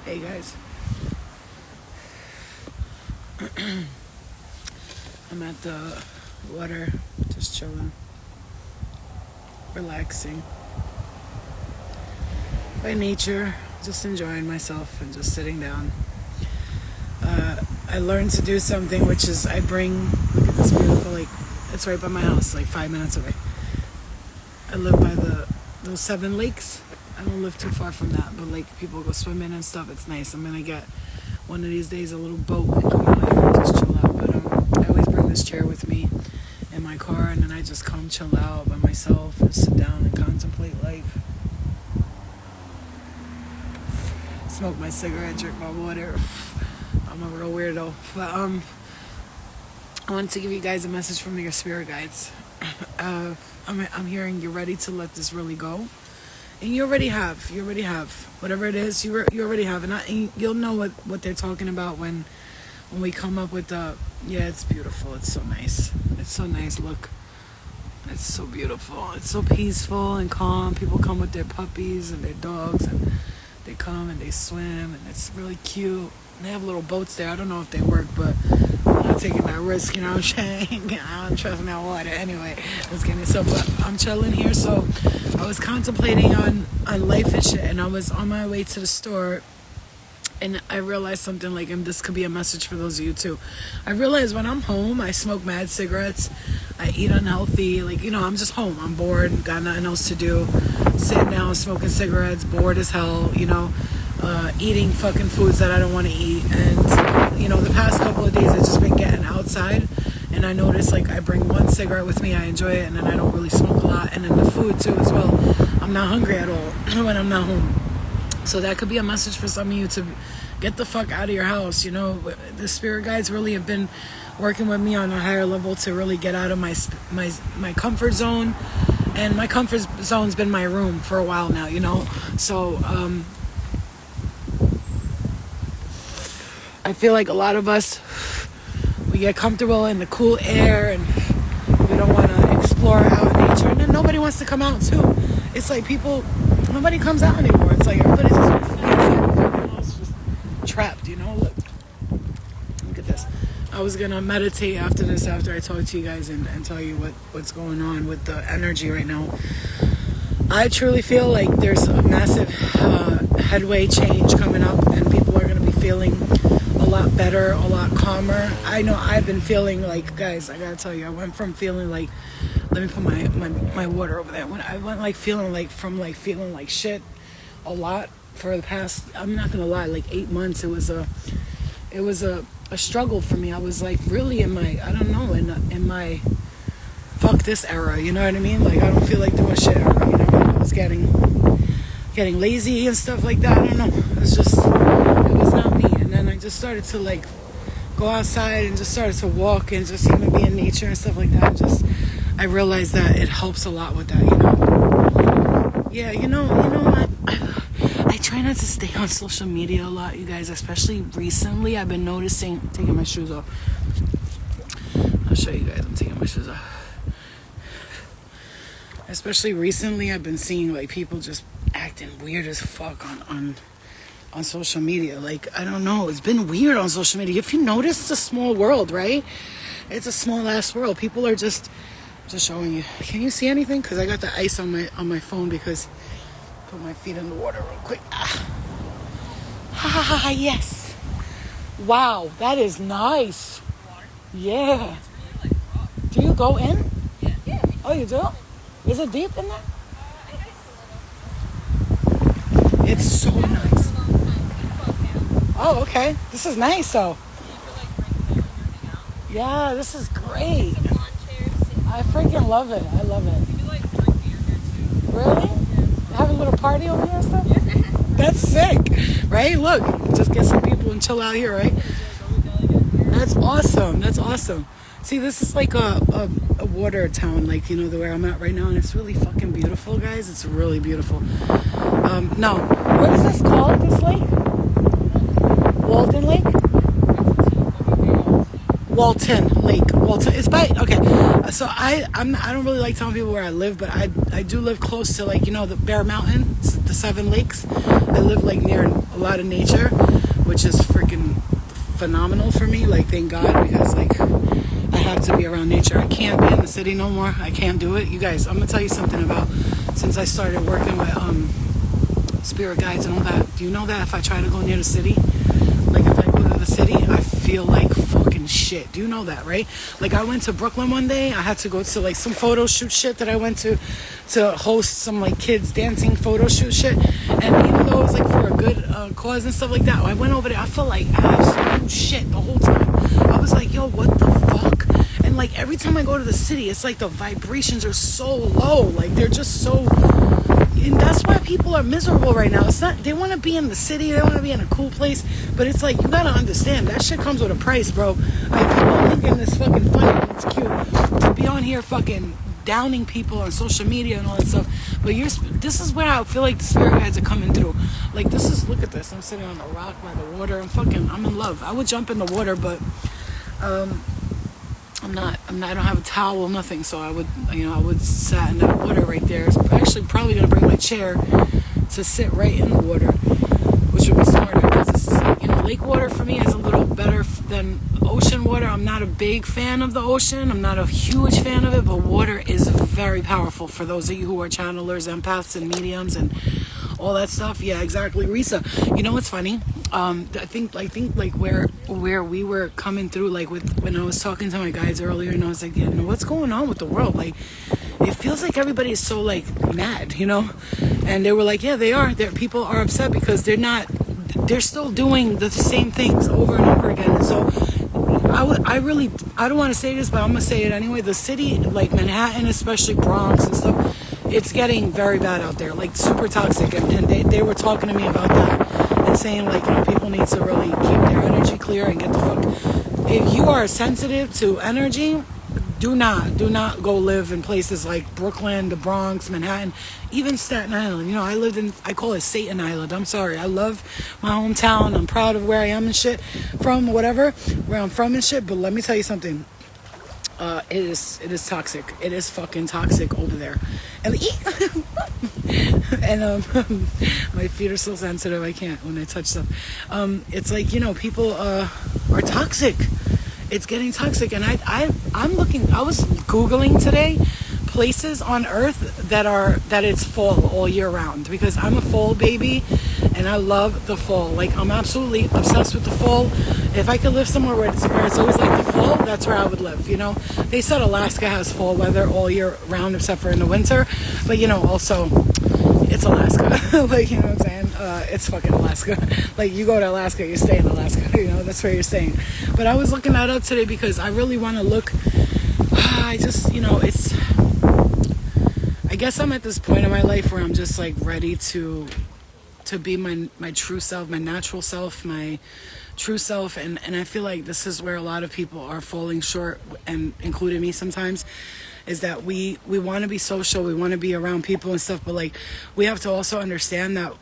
Hey guys, I'm at the water, just chilling, relaxing. By nature, just enjoying myself and just sitting down. I learned to do something, which is look at this beautiful lake. It's right by my house, like 5 minutes away. I live by those 7 lakes. I don't live too far from that, but like people go swimming and stuff. It's nice. I'm gonna get one of these days a little boat and come out here and just chill out. But I always bring this chair with me in my car, and then I just come chill out by myself and sit down and contemplate life. Smoke my cigarette, drink my water. I'm a real weirdo. But I wanted to give you guys a message from your spirit guides. I'm hearing you're ready to let this really go. And you already have. Whatever it is, you already have. And you'll know what they're talking about when we come up with it's beautiful. It's so nice. It's so nice. Look. It's so beautiful. It's so peaceful and calm. People come with their puppies and their dogs, and they come and they swim, and it's really cute. And they have little boats there. I don't know if they work, but I'm not taking that risk, you know what I'm saying? I don't trust that water. Anyway, let's get it. So, but I'm chilling here, so I was contemplating on life and shit, and I was on my way to the store, and I realized something like, and this could be a message for those of you too. I realized when I'm home, I smoke mad cigarettes, I eat unhealthy, like, you know, I'm just home, I'm bored, got nothing else to do, sitting down, smoking cigarettes, bored as hell, you know, eating fucking foods that I don't want to eat. And, you know, the past couple of days I've just been getting outside, and I notice, like, I bring one cigarette with me, I enjoy it, and then I don't really smoke a lot. And then the food too as well, I'm not hungry at all when I'm not home. So that could be a message for some of you to get the fuck out of your house. You know, the spirit guides really have been working with me on a higher level to really get out of my comfort zone. And my comfort zone's been my room for a while now, you know. So I feel like a lot of us, we get comfortable in the cool air and we don't want to explore out in nature. And then nobody wants to come out too. It's like nobody comes out anymore. It's like everybody just wants to be inside. It's just trapped, you know. Look at this. I was gonna meditate after this, after I talk to you guys and tell you what's going on with the energy right now. I truly feel like there's a massive headway change coming up, and people are gonna be feeling a lot better, a lot calmer. I know I've been feeling like, guys, I gotta tell you, I went from feeling like, let me put my water over there. When I went like feeling like shit a lot for the past, I'm not gonna lie, like 8 months. It was a struggle for me. I was like really in my fuck this era, you know what I mean? Like, I don't feel like doing shit era, you know. I was getting lazy and stuff like that. I don't know. It was not me. And then I just started to like go outside and just started to walk and just even be in nature and stuff like that. I realized that it helps a lot with that, you know. Yeah, you know what? I try not to stay on social media a lot, you guys, especially recently. I've been noticing, taking my shoes off. I'll show you guys, I'm taking my shoes off. Especially recently, I've been seeing like people just acting weird as fuck on social media. Like, I don't know, it's been weird on social media. If you notice, it's a small world, right? It's a small ass world. People are just showing you. Can you see anything? Because I got the ice on my phone because I put my feet in the water real quick. Yes. Wow, that is nice. Yeah. Do you go in? Yeah. Oh, you do? Is it deep in there? It's so nice. Oh, okay. This is nice, though. Yeah, this is great. I freaking love it. I love it. Really? Have a little party over here and stuff? That's sick, right? Look, just get some people and chill out here, right? That's awesome. See, this is like a water town, like, you know, where I'm at right now, and it's really fucking beautiful, guys. It's really beautiful. No, what is this called, this lake? Walden Lake? Walton Lake. Walton. It's by okay. So I don't really like telling people where I live, but I do live close to, like, the Bear Mountain, the Seven Lakes. I live like near a lot of nature, which is freaking phenomenal for me. Like, thank God, because like I have to be around nature. I can't be in the city no more. I can't do it. You guys, I'm gonna tell you something about since I started working with spirit guides and all that. Do you know that if I try to go near the city, like if I go to the city, I feel like fucking shit. Do you know that, right? Like, I went to Brooklyn one day. I had to go to like some photo shoot shit that I went to host some like kids dancing photo shoot shit. And even though it was like for a good cause and stuff like that, I went over there. I felt like absolute shit the whole time. I was like, yo, what the fuck? And like every time I go to the city, it's like the vibrations are so low. Like, they're just so. And that's why people are miserable right now. It's not, they want to be in the city, they want to be in a cool place, but it's like, you gotta understand, that shit comes with a price, bro. Like, people thinking it's fucking funny and it's cute to be on here fucking downing people on social media and all that stuff, but this is where I feel like the spirit guides are coming through. Like, look at this, I'm sitting on a rock by the water, I'm in love. I would jump in the water, but I don't have a towel, nothing, so I would sat in that water right there. I'm actually probably gonna bring my chair to sit right in the water, which would be smarter, because this is like, lake water for me is a little better than ocean water. I'm not a big fan of the ocean. I'm not a huge fan of it, but water is very powerful for those of you who are channelers, empaths, and mediums, and all that stuff. Yeah, exactly, Risa. You know what's funny? I think like where we were coming through, like when I was talking to my guides earlier, and I was like, what's going on with the world? Like, it feels like everybody is so like mad, and they were like, yeah, they are. People are upset because they're still doing the same things over and over again. And so I don't want to say this, but I'm gonna say it anyway. The city, like Manhattan, especially Bronx and stuff, it's getting very bad out there, like super toxic. And they were talking to me about that and saying, like, people need to really keep their energy clear and get the fuck. If you are sensitive to energy, do not go live in places like Brooklyn, the Bronx, Manhattan, even Staten Island. I call it Satan Island. I'm sorry. I love my hometown. I'm proud of where I am and shit, where I'm from and shit. But let me tell you something. It is toxic. It is fucking toxic over there. And my feet are so sensitive. I can't when I touch stuff. It's like, people are toxic. It's getting toxic, and I'm looking. I was Googling today places on Earth that it's fall all year round, because I'm a fall baby, and I love the fall. Like, I'm absolutely obsessed with the fall. If I could live somewhere where it's always like the fall, that's where I would live. They said Alaska has fall weather all year round except for in the winter, but also it's Alaska. Like, what I'm saying? It's fucking Alaska. Like, you go to Alaska, you stay in Alaska. That's where you're staying. But I was looking that up today because I really want to look. I guess I'm at this point in my life where I'm just like ready to be my true self, my natural self, my true self, and I feel like this is where a lot of people are falling short, and including me sometimes, is that we want to be social, we want to be around people and stuff, but like, we have to also understand that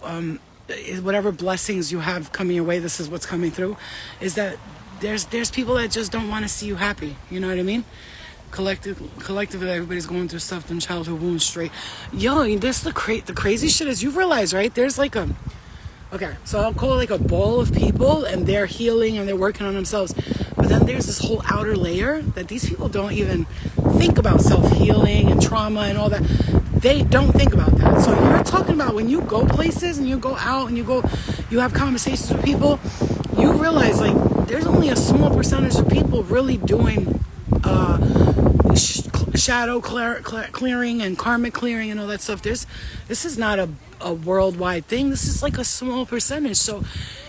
whatever blessings you have coming your way, this is what's coming through, is that there's people that just don't want to see you happy. You know what I mean? Collectively, everybody's going through stuff from childhood wounds straight. Yo, this the crazy shit is, you realize, right? There's like so I'll call it like a ball of people, and they're healing and they're working on themselves. But then there's this whole outer layer that these people don't even think about, self-healing and trauma and all that. They don't think about that. So you're talking about when you go places and you go out and you have conversations with people, you realize, like, there's only a small percentage of people really doing shadow clearing and karmic clearing and all that stuff. This is not a worldwide thing. This is like a small percentage. So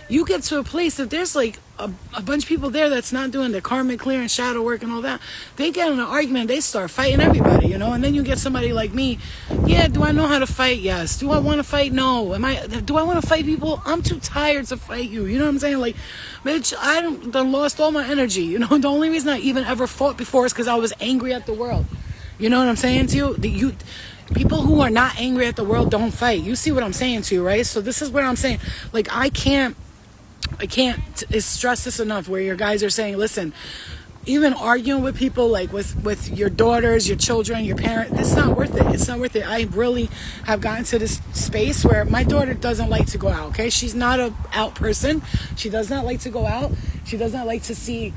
you get to a place that there's like a bunch of people there that's not doing the karmic clearing, shadow work and all that. They get in an argument, they start fighting everybody, and then you get somebody like me. Yeah, do I know how to fight? Yes. Do I want to fight? No. Do I want to fight people? I'm too tired to fight you. You know what I'm saying? Like, bitch, I done lost all my energy. The only reason I even ever fought before is because I was angry at the world. You know what I'm saying to you? People who are not angry at the world don't fight. You see what I'm saying to you, right? So this is where I'm saying, like, I can't stress this enough, where your guys are saying, listen, even arguing with people, like with your daughters, your children, your parents, it's not worth it. It's not worth it. I really have gotten to this space where my daughter doesn't like to go out, okay? She's not a out person. She does not like to go out. She does not like to see...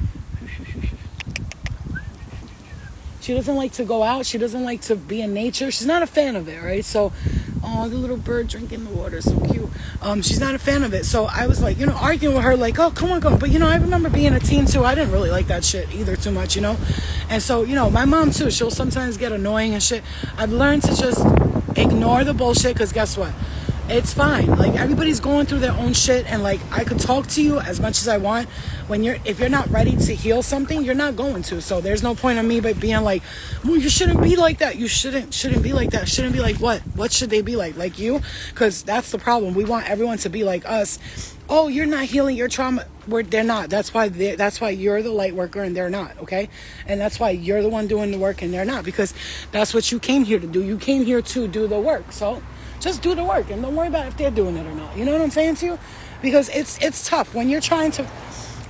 She doesn't like to go out. She doesn't like to be in nature. She's not a fan of it, right? So, oh, the little bird drinking the water, so cute. She's not a fan of it. So I was like, arguing with her, like, oh, come on, go. But, I remember being a teen, too. I didn't really like that shit either too much, And so, my mom, too, she'll sometimes get annoying and shit. I've learned to just ignore the bullshit, because guess what? It's fine. Like, everybody's going through their own shit, and like, I could talk to you as much as I want. If you're not ready to heal something, you're not going to. So there's no point in me but being like, well, you shouldn't be like that. You shouldn't be like that. Shouldn't be like what? What should they be like? Like you? Because that's the problem. We want everyone to be like us. Oh, you're not healing your trauma. They're not. That's why you're the light worker and they're not, okay? And that's why you're the one doing the work and they're not, because that's what you came here to do. You came here to do the work. So just do the work and don't worry about if they're doing it or not. You know what I'm saying to you? Because it's tough when you're trying to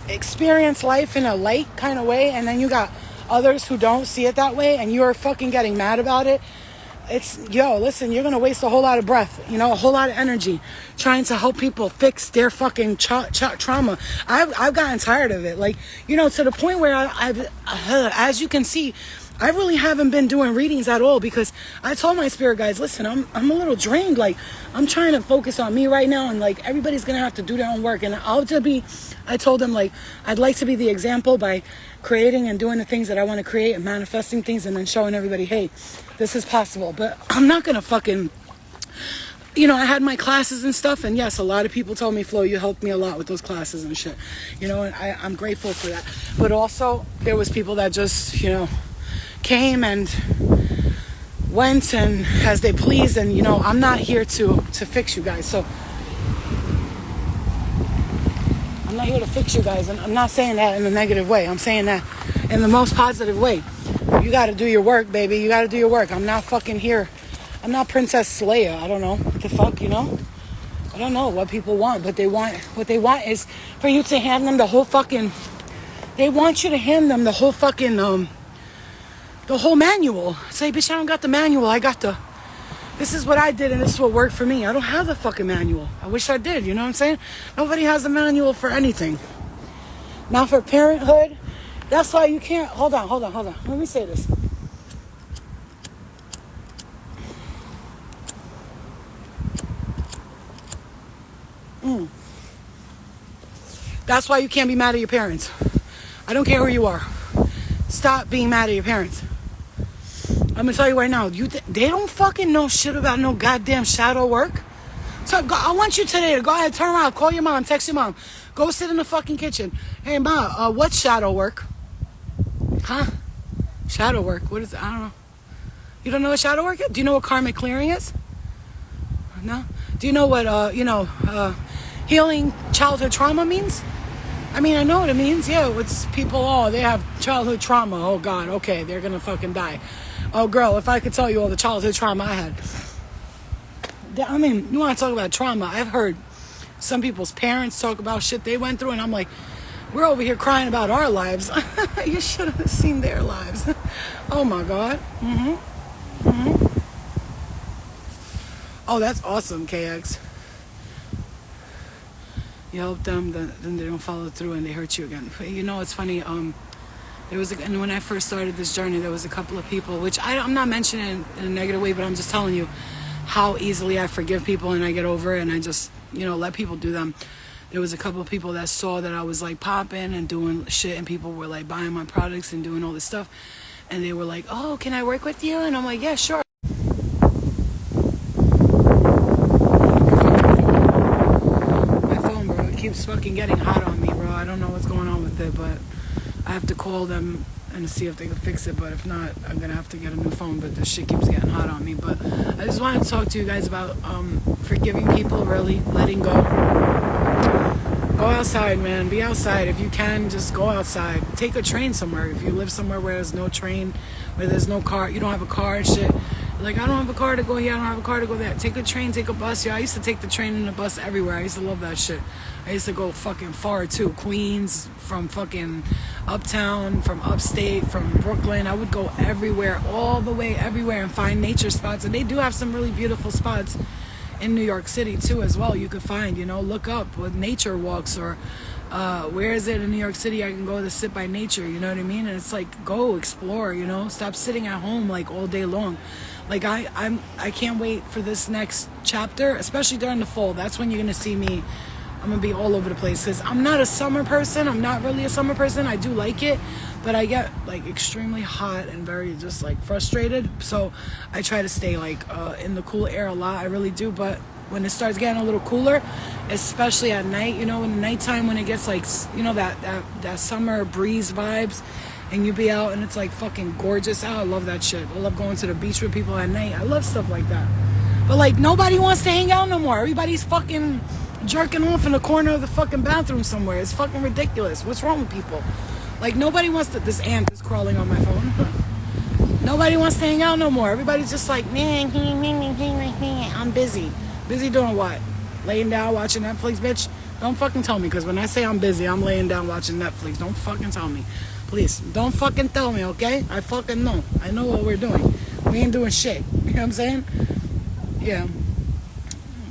experience life in a light kind of way, and then you got others who don't see it that way, and you're fucking getting mad about it. Listen, you're gonna waste a whole lot of breath, a whole lot of energy trying to help people fix their fucking trauma. I've gotten tired of it, like, to the point where I've as you can see, I really haven't been doing readings at all, because I told my spirit guides, listen, I'm a little drained. Like, I'm trying to focus on me right now, and like, everybody's gonna have to do their own work. And I told them, like, I'd like to be the example by creating and doing the things that I want to create and manifesting things, and then showing everybody, hey, this is possible. But I'm not gonna fucking, I had my classes and stuff, and yes, a lot of people told me, Flo, you helped me a lot with those classes and shit, and I'm grateful for that. But also, there was people that just, came and went and as they pleased, and I'm not here to fix you guys. So I'm not here to fix you guys, and I'm not saying that in a negative way. I'm saying that in the most positive way. You got to do your work, baby. You got to do your work. I'm not fucking here. I'm not Princess Leia. I don't know what the fuck, I don't know what people want, but what they want is for you to hand them the whole fucking. They want you to hand them the whole fucking the whole manual. Say, bitch, I don't got the manual. This is what I did, and this is what worked for me. I don't have the fucking manual. I wish I did, you know what I'm saying? Nobody has the manual for anything. Now for parenthood, that's why you can't... Hold on. Let me say this. That's why you can't be mad at your parents. I don't care who you are. Stop being mad at your parents. I'm gonna tell you right now, they don't fucking know shit about no goddamn shadow work. So I want you today to go ahead, turn around, call your mom, text your mom, go sit in the fucking kitchen. Hey, Ma, what's shadow work? Huh? Shadow work? What is it? I don't know. You don't know what shadow work is? Do you know what karmic clearing is? No? Do you know what, healing childhood trauma means? I mean, I know what it means. Yeah, it's people, they have childhood trauma. Oh, God, okay, they're gonna fucking die. Oh, girl, if I could tell you all the childhood trauma I had. I mean, you want to talk about trauma. I've heard some people's parents talk about shit they went through, and I'm like, we're over here crying about our lives. You should have seen their lives. Oh, my God. Oh, that's awesome, KX. You help them, then they don't follow through and they hurt you again. But it's funny. And when I first started this journey, there was a couple of people, which I'm not mentioning in a negative way, but I'm just telling you how easily I forgive people and I get over it, and I just, let people do them. There was a couple of people that saw that I was like popping and doing shit, and people were like buying my products and doing all this stuff, and they were like, oh, can I work with you? And I'm like, yeah, sure. My phone, bro, it keeps fucking getting hot on me, bro. I don't know what's going on with it, but I have to call them and see if they can fix it. But if not, I'm gonna have to get a new phone. But this shit keeps getting hot on me. But I just wanted to talk to you guys about forgiving people, really letting go. Go outside, man. Be outside. If you can, just go outside. Take a train somewhere. If you live somewhere where there's no train, where there's no car, you don't have a car and shit, Like, I don't have a car to go here, I don't have a car to go there. Take a train, take a bus. I used to take the train and the bus everywhere. I used to love that shit. I used to go fucking far too. Queens, from fucking uptown, from upstate, from Brooklyn. I would go everywhere, all the way everywhere, and find nature spots. And they do have some really beautiful spots in New York City too as well. You could find, look up with nature walks, or where is it in New York City I can go to sit by nature, you know what I mean? And it's like, go explore, stop sitting at home like all day long. Like, I can't wait for this next chapter, especially during the fall. That's when you're gonna see me. I'm gonna be all over the place, because I'm not a summer person. I'm not really a summer person. I do like it, but I get like extremely hot and very just like frustrated. So I try to stay like in the cool air a lot. I really do. But when it starts getting a little cooler, especially at night, in the nighttime, when it gets like, that summer breeze vibes, and you be out and it's like fucking gorgeous out. I love that shit. I love going to the beach with people at night. I love stuff like that. But like, nobody wants to hang out no more. Everybody's fucking jerking off in the corner of the fucking bathroom somewhere. It's fucking ridiculous. What's wrong with people? Like, nobody wants to. This ant is crawling on my phone. Nobody wants to hang out no more. Everybody's just like, I'm busy. Busy doing what? Laying down watching Netflix, bitch? Don't fucking tell me, because when I say I'm busy, I'm laying down watching Netflix. Don't fucking tell me. Please, don't fucking tell me, okay? I fucking know. I know what we're doing. We ain't doing shit. You know what I'm saying? Yeah.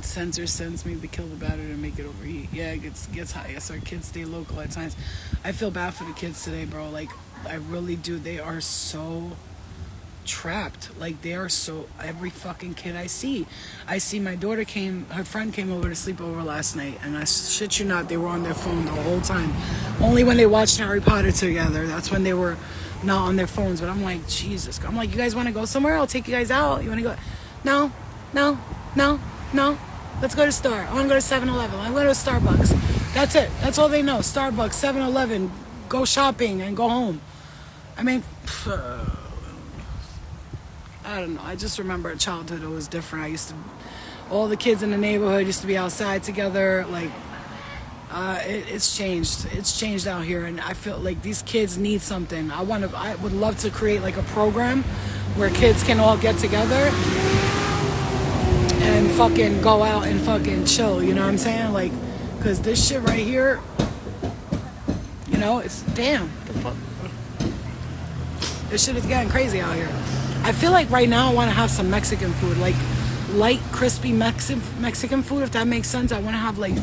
Sensor sends me to kill the battery to make it overheat. Yeah, it gets hot. Yes, our kids stay local at times. I feel bad for the kids today, bro. Like, I really do. They are so trapped. Like, they are so. Every fucking kid I see my daughter her friend came over to sleep over last night, and I shit you not, they were on their phone the whole time. Only when they watched Harry Potter together, that's when they were not on their phones. But I'm like, Jesus. I'm like, you guys want to go somewhere? I'll take you guys out. You want to go? No. Let's go to the store. I want to go to 7-Eleven. I want to go to Starbucks. That's it. That's all they know. Starbucks, 7-Eleven, go shopping and go home. I mean, I don't know. I just remember childhood, it was different. All the kids in the neighborhood used to be outside together. Like, it's changed. It's changed out here, and I feel like these kids need something. I would love to create like a program where kids can all get together and fucking go out and fucking chill, you know what I'm saying? Like, because this shit right here, it's damn. The fuck? This shit is getting crazy out here. I feel like right now I want to have some Mexican food, like light, crispy Mexican food, if that makes sense. I want to have like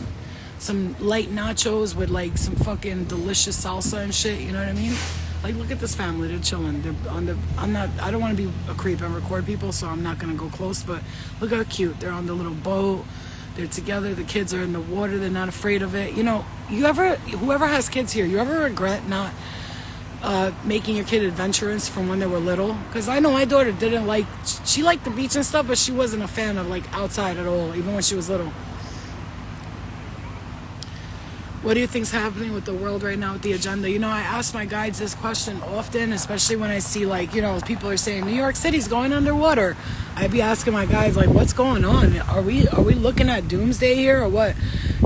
some light nachos with like some fucking delicious salsa and shit, you know what I mean? Like, look at this family, they're chilling. I don't want to be a creep and record people, so I'm not going to go close, but look how cute. They're on the little boat, they're together, the kids are in the water, they're not afraid of it. Whoever has kids here, you ever regret not making your kid adventurous from when they were little? Because I know my daughter she liked the beach and stuff, but she wasn't a fan of like outside at all, even when she was little. What do you think's happening with the world right now with the agenda? I ask my guides this question often, especially when I see like, people are saying New York City's going underwater. I'd be asking my guides like, what's going on? Are we looking at doomsday here or what?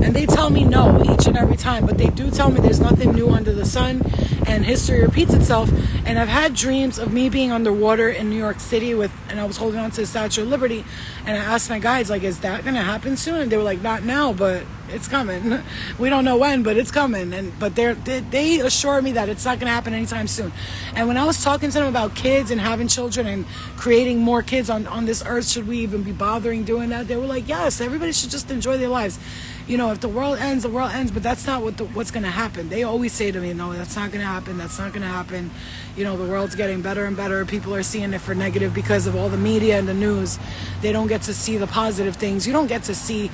And they tell me no each and every time, but they do tell me there's nothing new under the sun, and history repeats itself. And I've had dreams of me being underwater in New York City and I was holding on to the Statue of Liberty, and I asked my guides like, is that gonna happen soon? And they were like, not now, but it's coming. We don't know when, but it's coming. But they assure me that it's not gonna happen anytime soon. And when I was talking to them about kids and having children and creating more kids on this earth, should we even be bothering doing that? They were like, yes, everybody should just enjoy their lives. If the world ends, the world ends, but that's not what's going to happen. They always say to me, no, that's not going to happen. That's not going to happen. The world's getting better and better. People are seeing it for negative because of all the media and the news. They don't get to see the positive things. You don't get to see.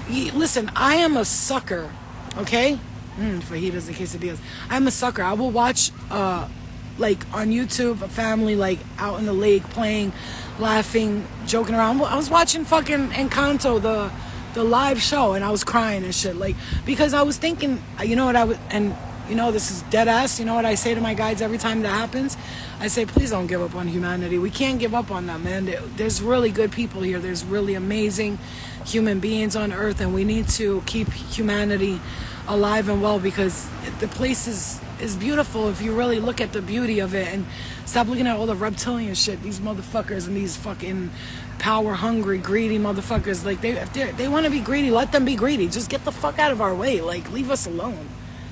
Listen, I am a sucker, okay? Fajitas and quesadillas. I'm a sucker. I will watch, like, on YouTube, a family, like, out in the lake playing, laughing, joking around. I was watching fucking Encanto, the live show, and I was crying and shit, like, because I was thinking, this is dead ass. You know what I say to my guides every time that happens? I say, please don't give up on humanity. We can't give up on them, man. There's really good people here. There's really amazing human beings on earth, and we need to keep humanity alive and well, because the place is is beautiful if you really look at the beauty of it and stop looking at all the reptilian shit. These motherfuckers and these fucking power hungry, greedy motherfuckers. Like if they want to be greedy, let them be greedy. Just get the fuck out of our way. Like leave us alone.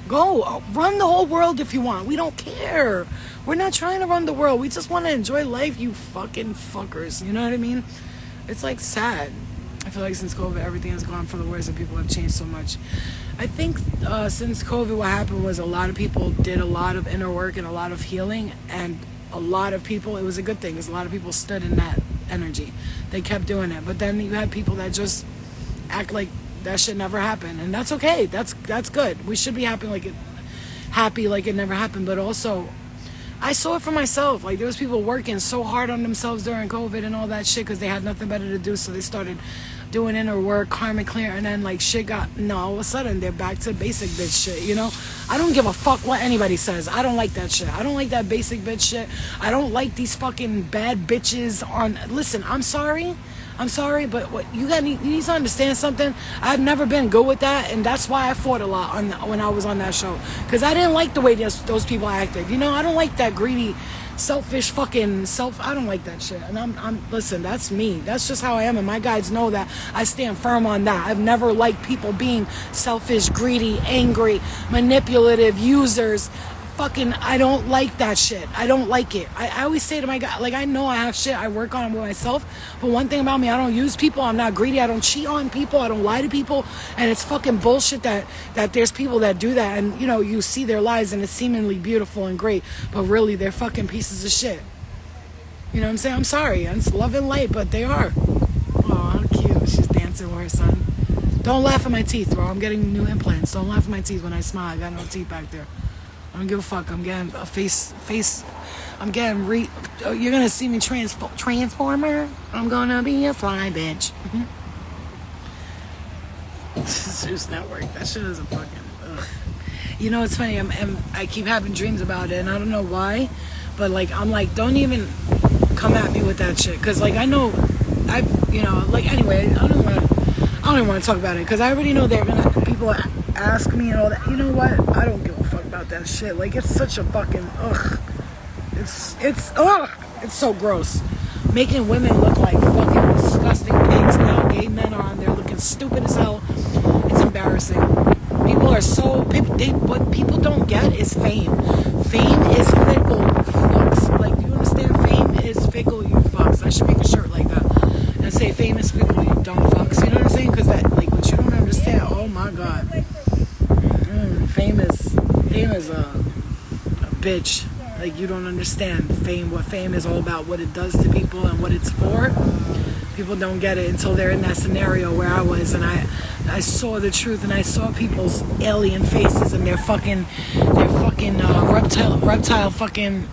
Go run the whole world if you want. We don't care. We're not trying to run the world. We just want to enjoy life, you fucking fuckers. You know what I mean? It's like sad. I feel like since COVID, everything has gone for the worse and people have changed so much. I think since COVID, what happened was a lot of people did a lot of inner work and a lot of healing, and a lot of people, it was a good thing because a lot of people stood in that energy. They kept doing it. But then you had people that just act like that shit never happened, and that's okay. That's good. We should be happy like it never happened. But also, I saw it for myself. Like there was people working so hard on themselves during COVID and all that shit because they had nothing better to do, so they started doing inner work, karmic clear, and then like shit got, no, all of a sudden they're back to basic bitch shit, you know? I don't give a fuck what anybody says. I don't like that shit. I don't like that basic bitch shit. I don't like these fucking bad bitches on, listen, I'm sorry, but what you need to understand something. I've never been good with that, and that's why I fought a lot when I was on that show, because I didn't like the way those people acted, you know? I don't like that greedy, selfish fucking I don't like that shit. And I'm listen, that's me. That's just how I am, and my guides know that. I stand firm on that. I've never liked people being selfish, greedy, angry, manipulative, users. Fucking, I don't like that shit. I don't like it. I always say to my guy, like, I know I have shit I work on with myself, but one thing about me, I don't use people. I'm not greedy. I don't cheat on people. I don't lie to people. And it's fucking bullshit that there's people that do that, and you know, you see their lives and it's seemingly beautiful and great, but really they're fucking pieces of shit. You know what I'm saying? I'm sorry. It's love and light, but they are. Oh, how cute. She's dancing with her son. Don't laugh at my teeth, bro. I'm getting new implants. Don't laugh at my teeth when I smile. I got no teeth back there. I don't give a fuck. I'm getting a face. I'm getting you're gonna see me transformer. I'm gonna be a fly bitch. Zeus Network. That shit is a fucking. Ugh. You know, it's funny. I keep having dreams about it, and I don't know why, but like I'm like, don't even come at me with that shit, because like I know, like anyway, I don't even want to talk about it, because I already know they're gonna people ask me and all that. You know what? I don't give a fuck about that shit. Like it's such a fucking ugh. It's so gross. Making women look like fucking disgusting pigs. Now gay men are on there looking stupid as hell. It's embarrassing. People are so what people don't get is fame. Fame is fickle, you fucks. Like, do you understand? Fame is fickle, you fucks. I should make a shirt like that and say fame is fickle, you dumb fucks. You know what I'm saying? Because that, like, what you don't understand. Oh my god. Fame is a bitch. Like, you don't understand what fame is all about, what it does to people and what it's for. People don't get it until they're in that scenario where I was, and I saw the truth, and I saw people's alien faces and their fucking reptile fucking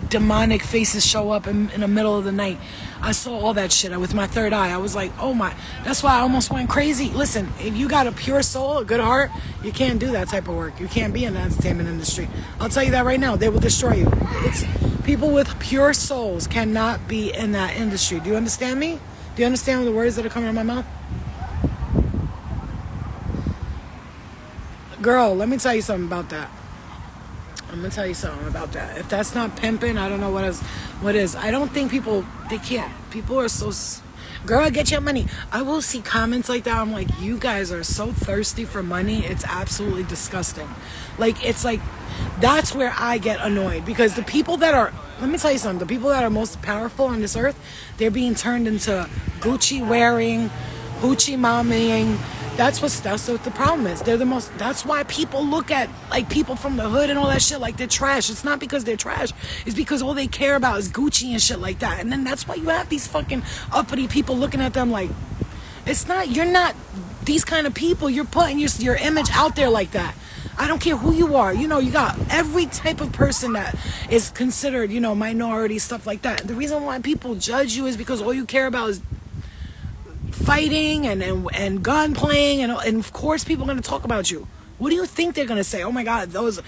demonic faces show up in the middle of the night. I saw all that shit with my third eye. I was like, oh my, that's why I almost went crazy. Listen, if you got a pure soul, a good heart, you can't do that type of work. You can't be in the entertainment industry. I'll tell you that right now. They will destroy you. It's people with pure souls cannot be in that industry. Do you understand me? Do you understand the words that are coming out of my mouth? Girl, let me tell you something about that. I'm gonna tell you something about that. If that's not pimping, I don't know what is. I don't think they can't. People are so, girl, get your money. I will see comments like that. I'm like, you guys are so thirsty for money. It's absolutely disgusting. Like, it's like, that's where I get annoyed, because the people that are, let me tell you something, the people that are most powerful on this earth, they're being turned into Gucci wearing, Gucci mommying. That's what the problem is. They're the most, that's why people look at like people from the hood and all that shit like they're trash. It's not because they're trash. It's because all they care about is Gucci and shit like that. And then that's why you have these fucking uppity people looking at them like, you're not these kind of people. You're putting your image out there like that. I don't care who you are. You know, you got every type of person that is considered, you know, minority, stuff like that. The reason why people judge you is because all you care about is fighting and gun playing, and of course people are going to talk about you. What do you think they're going to say? Oh my god, those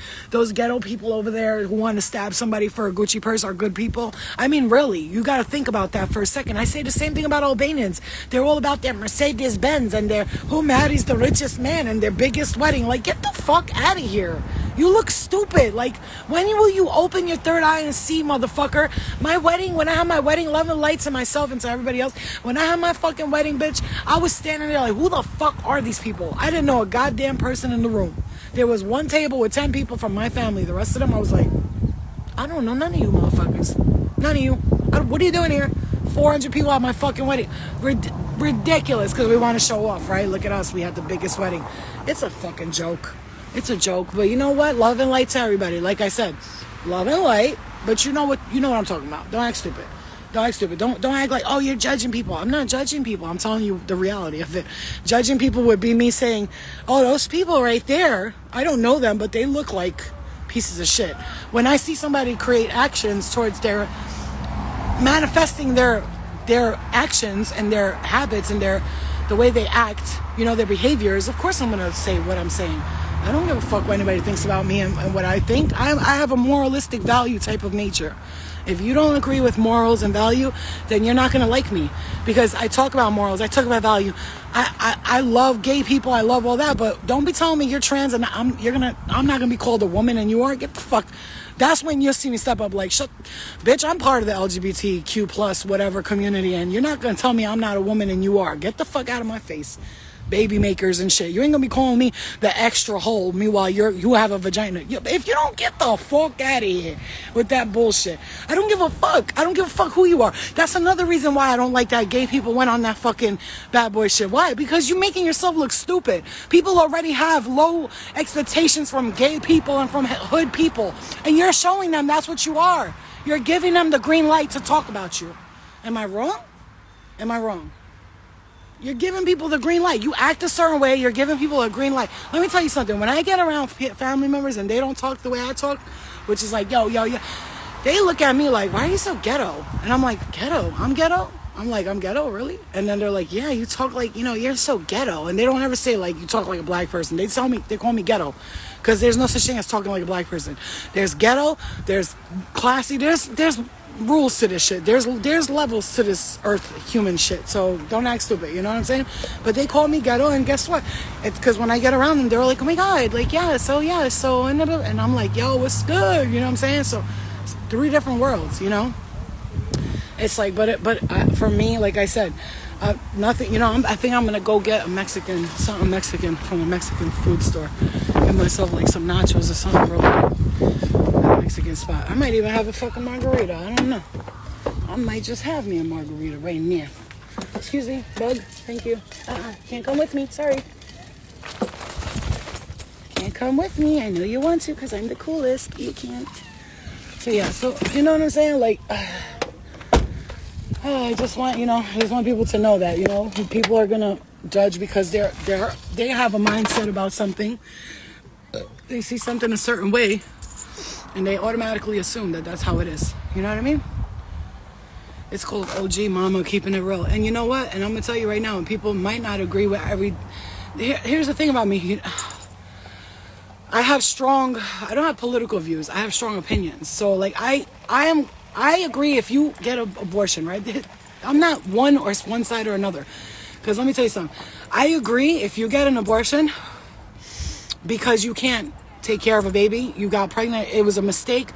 ghetto people over there who want to stab somebody for a Gucci purse are good people? I mean, really, you got to think about that for a second. I say the same thing about Albanians. They're all about their Mercedes-Benz and their who marries the richest man and their biggest wedding. Like, get the fuck out of here. You look stupid. Like, when will you open your third eye and see, motherfucker? My wedding, when I had my wedding, love and light to myself and to everybody else. When I had my fucking wedding, bitch, I was standing there like, who the fuck are these people? I didn't know a goddamn person in the room. There was one table with 10 people from my family. The rest of them, I was like, I don't know none of you motherfuckers. None of you. What are you doing here? 400 people at my fucking wedding. Ridiculous, because we want to show off, right? Look at us. We had the biggest wedding. It's a fucking joke. It's a joke, but you know what? Love and light to everybody. Like I said, love and light. But you know what I'm talking about. Don't act stupid. Don't act stupid. Don't act like, oh, you're judging people. I'm not judging people. I'm telling you the reality of it. Judging people would be me saying, oh, those people right there, I don't know them, but they look like pieces of shit. When I see somebody create actions towards their manifesting their actions and their habits and the way they act, their behaviors, of course I'm gonna say what I'm saying. I don't give a fuck what anybody thinks about me and what I think. I have a moralistic value type of nature. If you don't agree with morals and value, then you're not going to like me, because I talk about morals, I talk about value. I love gay people, I love all that, but don't be telling me you're trans and I'm not going to be called a woman and you are. Get the fuck. That's when you'll see me step up like, bitch, I'm part of the LGBTQ plus whatever community, and you're not going to tell me I'm not a woman and you are. Get the fuck out of my face. Baby makers and shit. You ain't gonna be calling me the extra hole. Meanwhile, you have a vagina. If you don't get the fuck out of here with that bullshit, I don't give a fuck. I don't give a fuck who you are. That's another reason why I don't like that gay people went on that fucking bad boy shit. Why? Because you're making yourself look stupid. People already have low expectations from gay people and from hood people, and you're showing them that's what you are. You're giving them the green light to talk about you. Am I wrong? Am I wrong? You're giving people the green light. You act a certain way, you're giving people a green light. Let me tell you something. When I get around family members and they don't talk the way I talk, which is like, yo, they look at me like, why are you so ghetto? And I'm like, ghetto? I'm ghetto? I'm like, I'm ghetto, really? And then they're like, yeah, you talk like, you're so ghetto. And they don't ever say, like, you talk like a black person. They call me ghetto. Because there's no such thing as talking like a black person. There's ghetto, there's classy, there's rules to this shit. There's levels to this earth human shit. So don't act stupid, you know what I'm saying? But they call me ghetto, and guess what? It's because when I get around them, they're like, oh my god, like, and I'm like, yo, what's good? You know what I'm saying? So it's 3 different worlds, It's like, for me, like I said, nothing, I think I'm gonna go get something Mexican from a Mexican food store. Get myself like some nachos or something real quick. Mexican spot. I might even have a fucking margarita. I don't know. I might just have me a margarita right now. Excuse me, bud. Thank you. Can't come with me. Sorry. Can't come with me. I know you want to because I'm the coolest. You can't. So yeah. So you know what I'm saying? Like, I just want people to know that people are gonna judge because they have a mindset about something. They see something a certain way, and they automatically assume that that's how it is. You know what I mean? It's called OG mama, keeping it real. And you know what? And I'm going to tell you right now, and people might not agree with here's the thing about me. I don't have political views. I have strong opinions. So, like, I agree if you get an abortion, right? I'm not one side or another. Because let me tell you something. I agree if you get an abortion because you can't take care of a baby, you got pregnant, it was a mistake.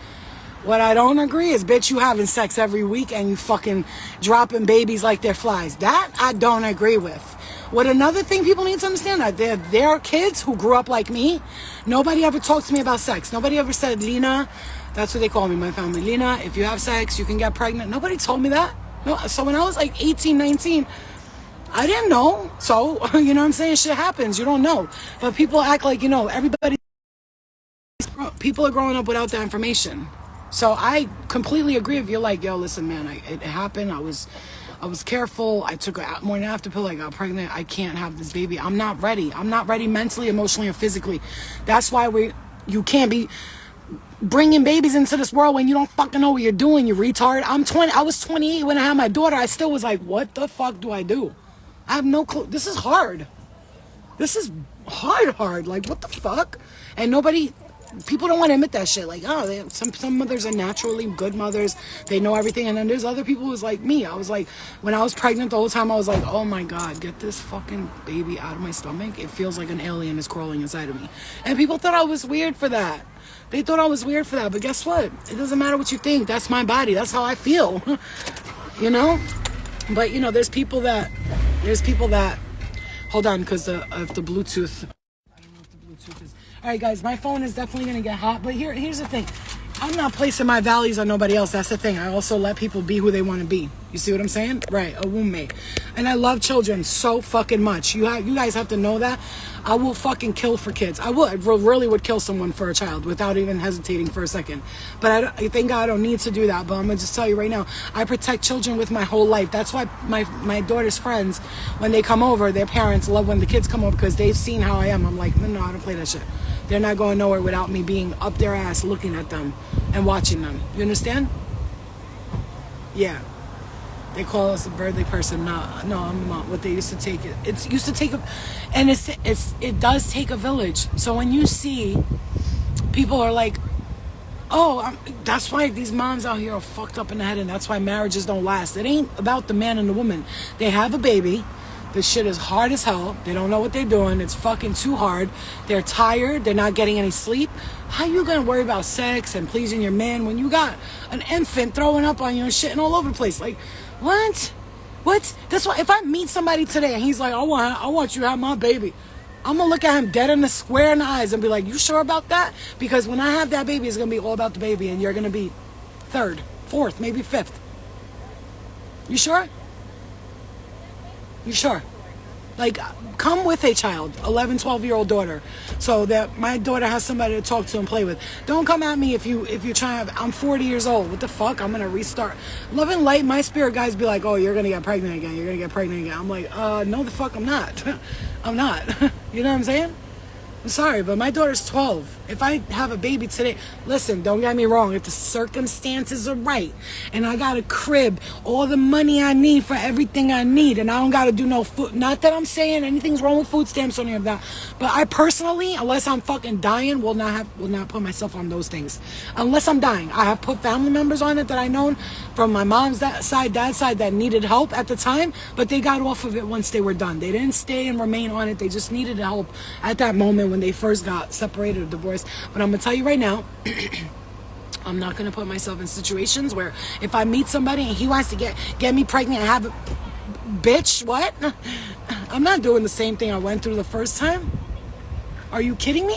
What I don't agree is, bitch, you having sex every week and you fucking dropping babies like they're flies. That I don't agree with. What another thing people need to understand, that there are kids who grew up like me. Nobody ever talked to me about sex. Nobody ever said, Lena, that's what they call me, my family. Lena, if you have sex, you can get pregnant. Nobody told me that. No. So when I was like 18, 19, I didn't know. So, you know what I'm saying? Shit happens. You don't know. But people act like, people are growing up without that information. So I completely agree if you're like, yo, listen, man, it happened. I was careful. I took a morning after pill. I got pregnant. I can't have this baby. I'm not ready. I'm not ready mentally, emotionally, or physically. That's why you can't be bringing babies into this world when you don't fucking know what you're doing, you retard. I was 28 when I had my daughter. I still was like, what the fuck do I do? I have no clue. This is hard. This is hard. Like, what the fuck? And nobody people don't want to admit that shit. Like, oh, some mothers are naturally good mothers. They know everything. And then there's other people who's like me. I was like, when I was pregnant the whole time, I was like, oh my God, get this fucking baby out of my stomach. It feels like an alien is crawling inside of me. And people thought I was weird for that. They thought I was weird for that. But guess what? It doesn't matter what you think. That's my body. That's how I feel. You know? But, you know, there's people that, hold on, because of the Bluetooth. I don't know if the Bluetooth is. All right, guys, my phone is definitely going to get hot. But here's the thing. I'm not placing my values on nobody else. That's the thing. I also let people be who they want to be. You see what I'm saying? Right, a womb mate. And I love children so fucking much. You guys have to know that. I will fucking kill for kids. I really would kill someone for a child without even hesitating for a second. But I thank God I don't need to do that. But I'm going to just tell you right now, I protect children with my whole life. That's why my daughter's friends, when they come over, their parents love when the kids come over because they've seen how I am. I'm like, no, I don't play that shit. They're not going nowhere without me being up their ass looking at them and watching them. You understand? Yeah. They call us a birthday person. No, I'm not. What they used to take it. It's used to take and it does take a village. So when you see people are like, oh, that's why these moms out here are fucked up in the head, and that's why marriages don't last. It ain't about the man and the woman. They have a baby. This shit is hard as hell. They don't know what they're doing. It's fucking too hard. They're tired. They're not getting any sleep. How you gonna worry about sex and pleasing your man when you got an infant throwing up on you and shitting all over the place? Like, what? What? That's why if I meet somebody today and he's like, I want you to have my baby, I'm gonna look at him dead in the square in the eyes and be like, you sure about that? Because when I have that baby, it's gonna be all about the baby, and you're gonna be third, fourth, maybe fifth. You sure? You sure? Like, come with a child, 11, 12-year-old daughter, so that my daughter has somebody to talk to and play with. Don't come at me if you're trying to, I'm 40 years old. What the fuck? I'm going to restart. Love and light, my spirit guys be like, oh, you're going to get pregnant again. You're going to get pregnant again. I'm like, no the fuck I'm not. I'm not. You know what I'm saying? I'm sorry, but my daughter's 12. If I have a baby today, listen, don't get me wrong. If the circumstances are right and I got a crib, all the money I need for everything I need, and I don't got to do no food. Not that I'm saying anything's wrong with food stamps or any of that, but I personally, unless I'm fucking dying, will not put myself on those things. Unless I'm dying. I have put family members on it that I known from my mom's dad's side that needed help at the time, but they got off of it once they were done. They didn't stay and remain on it. They just needed help at that moment when they first got separated or divorced. But I'm gonna tell you right now, I'm not gonna put myself in situations where if I meet somebody and he wants to get me pregnant and have a bitch, what? I'm not doing the same thing I went through the first time. Are you kidding me?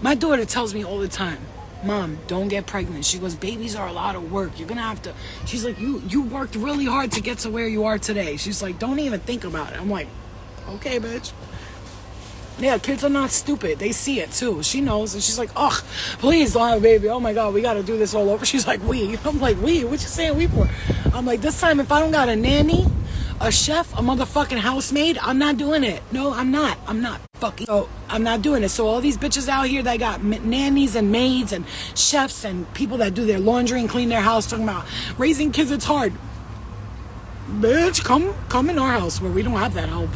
My daughter tells me all the time, Mom, don't get pregnant. She goes, babies are a lot of work. You're gonna have to. She's like, you worked really hard to get to where you are today. She's like, don't even think about it. I'm like, okay, bitch. Yeah, kids are not stupid. They see it too. She knows, and she's like, "Ugh, please don't have a baby. Oh my God, we got to do this all over." She's like, "We." I'm like, "We? What you saying we for?" I'm like, this time if I don't got a nanny, a chef, a motherfucking housemaid, I'm not doing it. No, I'm not. I'm not fucking. So I'm not doing it. So all these bitches out here that got nannies and maids and chefs and people that do their laundry and clean their house, talking about raising kids, it's hard. Bitch, come in our house where we don't have that help.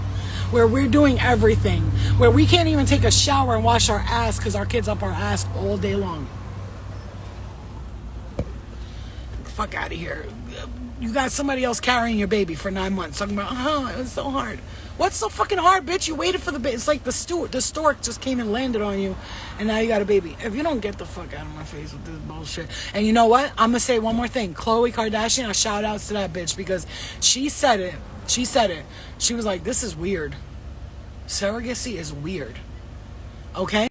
Where we're doing everything, where we can't even take a shower and wash our ass because our kids up our ass all day long. Fuck out of here. You got somebody else carrying your baby for 9 months talking about, it was so hard. What's so fucking hard, bitch? You waited for the baby. It's like the stork just came and landed on you, and now you got a baby. If you don't get the fuck out of my face with this bullshit. And you know what? I'm gonna say one more thing. Khloe Kardashian, I shout outs to that bitch because she said it. She said it. She was like, this is weird. Surrogacy is weird. Okay?